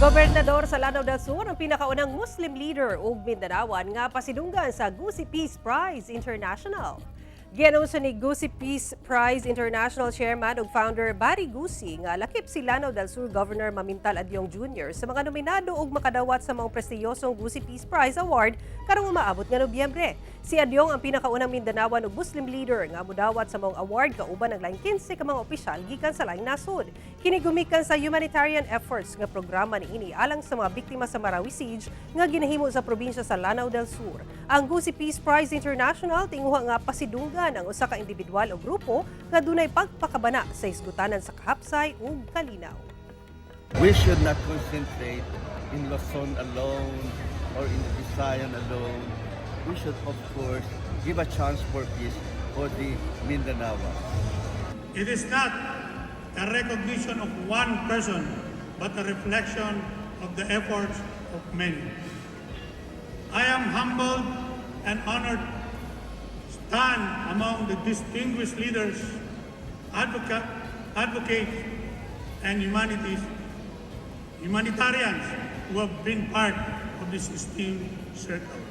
Gobernador sa Lanao del Sur ang pinakaunang Muslim leader ug Mindanaoan nga pasidunggan sa Gusi Peace Prize International. Gianunso ni Gusi Peace Prize International Chairman ug founder Barry Gusi nga lakip si Lanao del Sur Governor Mamintal Adyong Jr. sa mga nominado ug makadawat sa mga prestiyosong Gusi Peace Prize Award karong umaabot nga Nobyembre. Si Adyong ang pinakaunang Mindanaoan ug Muslim leader nga modawat sa mga award kauban ng laing 15 ka mga opisyal gikan sa laing nasod. Kini gumikan sa humanitarian efforts nga programa niini alang sa mga biktima sa Marawi Siege nga ginahimo sa probinsya sa Lanao del Sur. Ang Gusi Peace Prize International tinguha nga pasidunggan ang usa ka individual o grupo nga dunay pagpakabana sa isgutanan sa kahapsay ug kalinaw. We should not concentrate in Luzon alone or in the Visayan alone. We should, of course, give a chance for peace for the Mindanaoan. It is not a recognition of one person, but a reflection of the efforts of many. I am humbled and honored to stand among the distinguished leaders, advocates, and humanitarians who have been part of this esteemed circle.